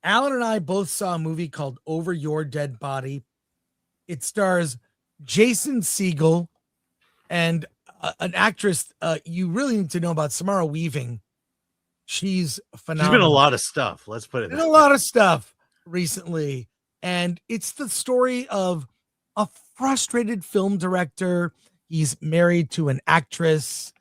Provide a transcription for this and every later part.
Alan and I both saw a movie called Over Your Dead Body. It stars Jason Segel and an actress you really need to know about, Samara Weaving. She's She's been a phenomenal. lot of stuff. Let's put it Did that a way. lot of stuff recently. And it's the story of a frustrated film director. He's married to an actress.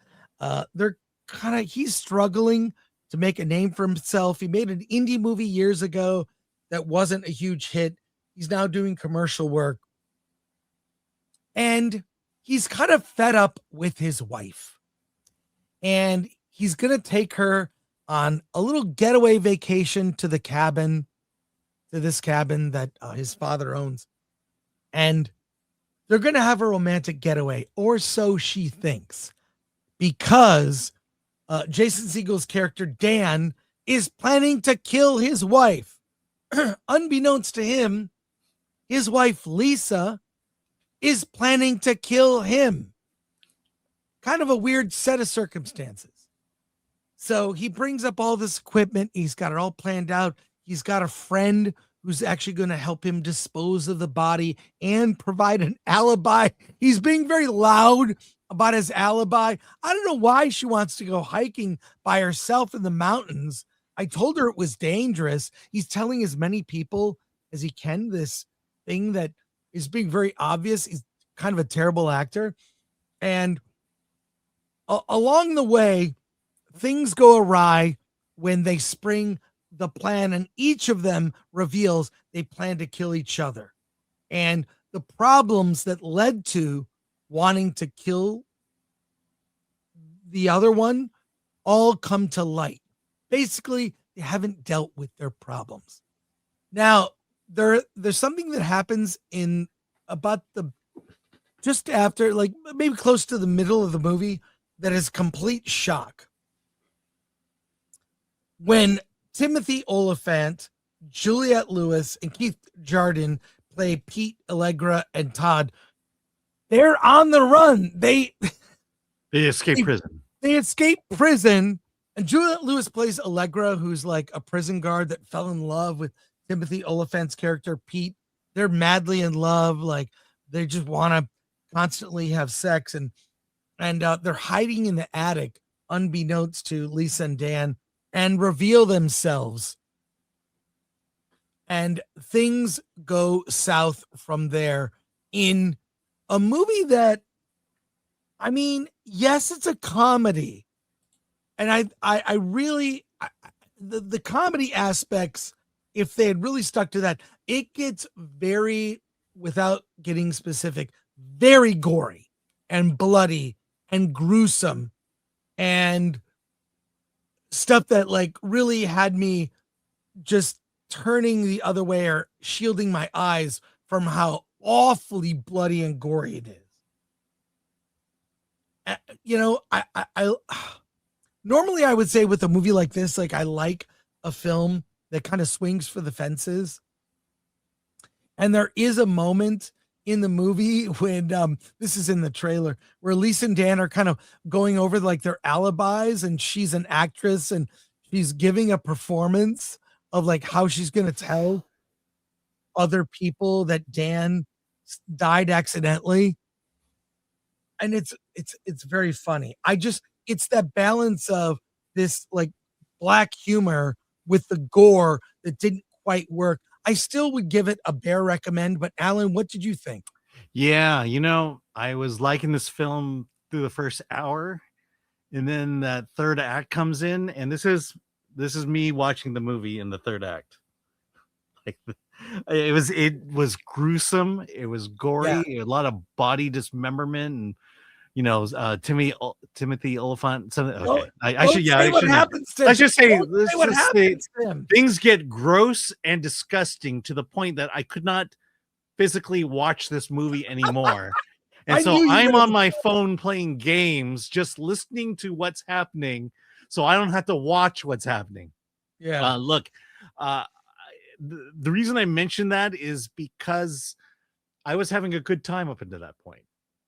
He's struggling to make a name for himself. He made an indie movie years ago that wasn't a huge hit. He's now doing commercial work. And he's kind of fed up with his wife. And he's going to take her on a little getaway vacation to this cabin that his father owns. And they're going to have a romantic getaway, or so she thinks, because Jason Segel's character, Dan, is planning to kill his wife. Unbeknownst to him, his wife, Lisa, is planning to kill him. Kind of a weird set of circumstances. So he brings up all this equipment. He's got it all planned out. He's got a friend who's actually going to help him dispose of the body and provide an alibi. He's being very loud about his alibi. I don't know why she wants to go hiking by herself in the mountains. I told her it was dangerous. He's telling as many people as he can this thing that is being very obvious. He's kind of a terrible actor. And along the way, things go awry when they spring the plan, and each of them reveals they plan to kill each other. And the problems that led to wanting to kill the other one all come to light. Basically, they haven't dealt with their problems. Now, there's something that happens in about just after, like maybe close to the middle of the movie, that is complete shock. When Timothy Oliphant, Juliette Lewis, and Keith Jardin play Pete, Allegra, and Todd, they're on the run. They escape prison. They escape prison, and Juliette Lewis plays Allegra, who's like a prison guard that fell in love with Timothy Oliphant's character, Pete. They're madly in love. Like, they just want to constantly have sex, and they're hiding in the attic, unbeknownst to Lisa and Dan, and reveal themselves. And things go south from there in a movie that, I mean, yes, it's a comedy. And I really, the comedy aspects, if they had really stuck to that, it gets very, without getting specific, very gory and bloody and gruesome and stuff that like really had me just turning the other way or shielding my eyes from how awfully bloody and gory it is. I normally I would say with a movie like this, like, I like a film that kind of swings for the fences. And there is a moment in the movie when this is in the trailer, where Lisa and Dan are kind of going over like their alibis, and she's an actress and she's giving a performance of like how she's going to tell other people that Dan died accidentally. And it's very funny. It's that balance of this like black humor with the gore that didn't quite work. I still would give it a bare recommend, but Alan, what did you think? Yeah, I was liking this film through the first hour, and then that third act comes in, and this is me watching the movie in the third act. Like, it was gruesome, it was gory, a lot of body dismemberment, and Timothy Oliphant. Okay. I should say things get gross and disgusting to the point that I could not physically watch this movie anymore. And so I'm on my phone playing games, just listening to what's happening, so I don't have to watch what's happening. Yeah. Look, the reason I mentioned that is because I was having a good time up until that point.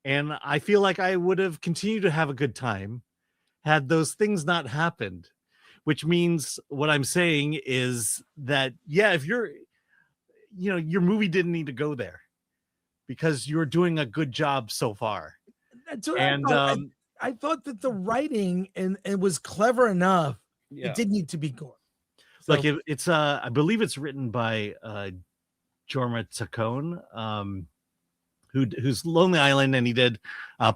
And I feel like I would have continued to have a good time had those things not happened. which means what I'm saying is that, yeah, if you're, your movie didn't need to go there because you're doing a good job so far. That's what I thought. I thought that the writing and was clever enough. Yeah. It didn't need to be gore. So, like it's I believe it's written by Jorma Taccone, who's Lonely Island, and he did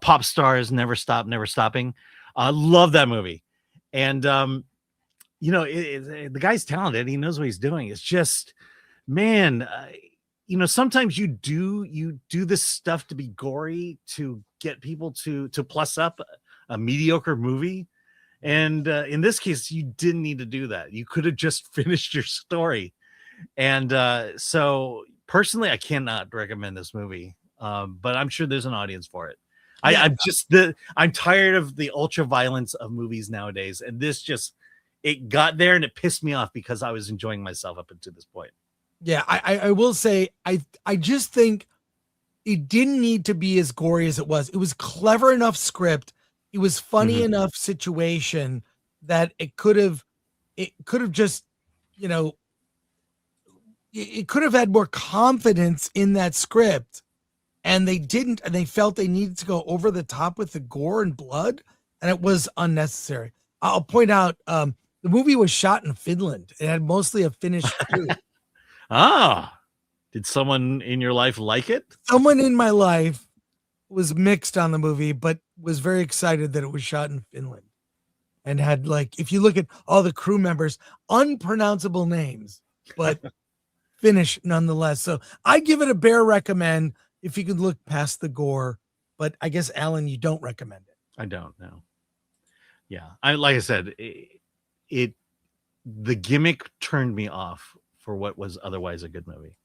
Pop Stars, Never Stop, Never Stopping. Love that movie. And the guy's talented. He knows what he's doing. It's just, man, sometimes you do this stuff to be gory to get people to plus up a mediocre movie. And in this case, you didn't need to do that. You could have just finished your story. And so personally, I cannot recommend this movie, but I'm sure there's an audience for it. Yeah. I'm tired of the ultra violence of movies nowadays. And this it got there and it pissed me off because I was enjoying myself up until this point. Yeah, I will say, I just think it didn't need to be as gory as it was. It was clever enough script. It was funny enough situation that it could have just, it could have had more confidence in that script, and they didn't, and they felt they needed to go over the top with the gore and blood, and it was unnecessary. I'll point out, the movie was shot in Finland. It had mostly a Finnish crew. Did someone in your life like it? Someone in my life was mixed on the movie, but was very excited that it was shot in Finland and had, like, if you look at all the crew members, unpronounceable names, but Finnish nonetheless. So I give it a bare recommend if you could look past the gore, but I guess, Alan, you don't recommend it. I don't know. Yeah. Like I said, the gimmick turned me off for what was otherwise a good movie.